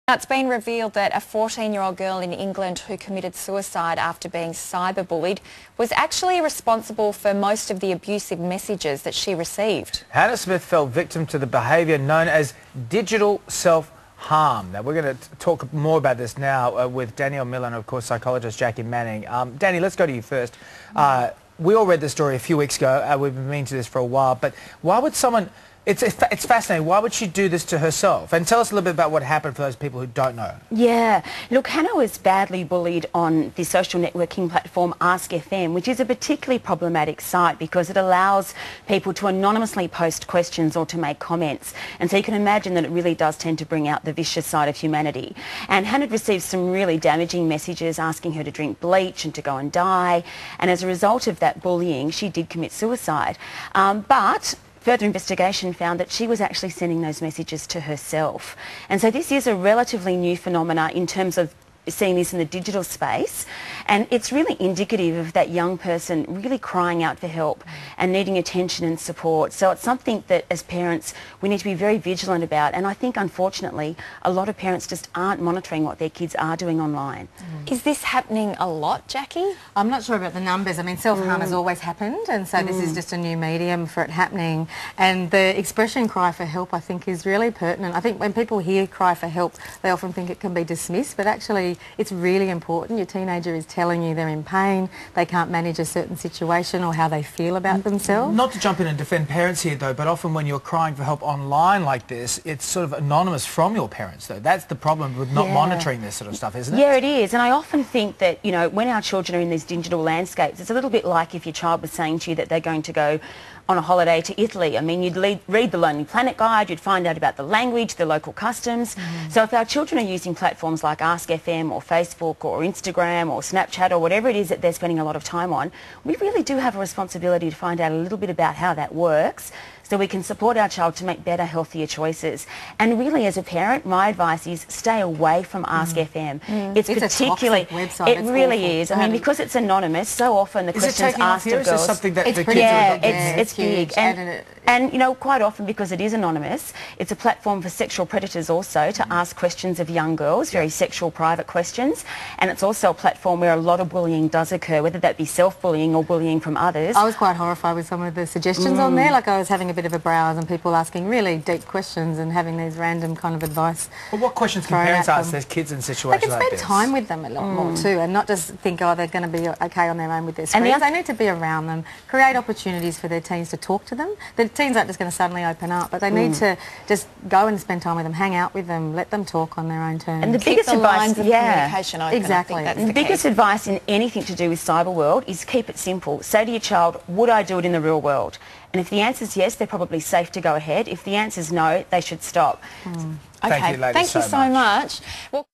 Now, it's been revealed that a 14-year-old girl in England who committed suicide after being cyberbullied was actually responsible for most of the abusive messages that she received. Hannah Smith fell victim to the behaviour known as digital self-harm. Now, we're going to talk more about this now with Dannielle Miller and, of course, psychologist Jacqui Manning. Danny, let's go to you first. We all read the story a few weeks ago. We've been meaning to this for a while, but why would someone... It's fascinating. Why would she do this to herself? And tell us a little bit about what happened for those people who don't know. Yeah. Look, Hannah was badly bullied on the social networking platform Ask FM, which is a particularly problematic site because it allows people to anonymously post questions or to make comments. And so you can imagine that it really does tend to bring out the vicious side of humanity. And Hannah received some really damaging messages asking her to drink bleach and to go and die. And as a result of that bullying, she did commit suicide. But further investigation found that she was actually sending those messages to herself. And so this is a relatively new phenomena in terms of seeing this in the digital space, and it's really indicative of that young person really crying out for help and needing attention and support. So it's something that as parents we need to be very vigilant about, and I think unfortunately a lot of parents just aren't monitoring what their kids are doing online. Is this happening a lot, Jacqui? I'm not sure about the numbers. I mean, self-harm has always happened, and so this is just a new medium for it happening. And the expression cry for help, I think, is really pertinent. I think when people hear cry for help, they often think it can be dismissed, but actually it's really important. Your teenager is telling you they're in pain, they can't manage a certain situation or how they feel about themselves. Not to jump in and defend parents here, though, but often when you're crying for help online like this, it's sort of anonymous from your parents, though. That's the problem with not monitoring this sort of stuff, isn't it? Yeah, it is. And I often think that, you know, when our children are in these digital landscapes, it's a little bit like if your child was saying to you that they're going to go on a holiday to Italy. I mean, you'd read the Lonely Planet guide, you'd find out about the language, the local customs. So if our children are using platforms like Ask FM or Facebook or Instagram or Snapchat or whatever it is that they're spending a lot of time on, we really do have a responsibility to find out a little bit about how that works so we can support our child to make better, healthier choices. And really, as a parent, my advice is stay away from Ask FM. It's particularly... a toxic website. It really is. I mean, because it's anonymous, so often the questions asked of girls... Is it something that the kids yeah, are... it's big. And, you know, quite often, because it is anonymous, it's a platform for sexual predators also to ask questions of young girls, very sexual, private questions. And it's also a platform where a lot of bullying does occur, whether that be self-bullying or bullying from others. I was quite horrified with some of the suggestions on there. Like, I was having a bit of a browse and people asking really deep questions and having these random kind of advice. Well, what questions can parents ask their kids in situations like this? They can spend time with them a lot more too, and not just think, oh, they're going to be okay on their own with their screens. They need to be around them, create opportunities for their teens to talk to them. The teens aren't just going to suddenly open up, but they need to just go and spend time with them, hang out with them, let them talk on their own terms. And the biggest advice, communication open. Exactly. The biggest advice in anything to do with cyber world is keep it simple. Say to your child, would I do it in the real world? And if the answer is yes, they're probably safe to go ahead. If the answer is no, they should stop. Okay, Thank you, ladies, so much. Well,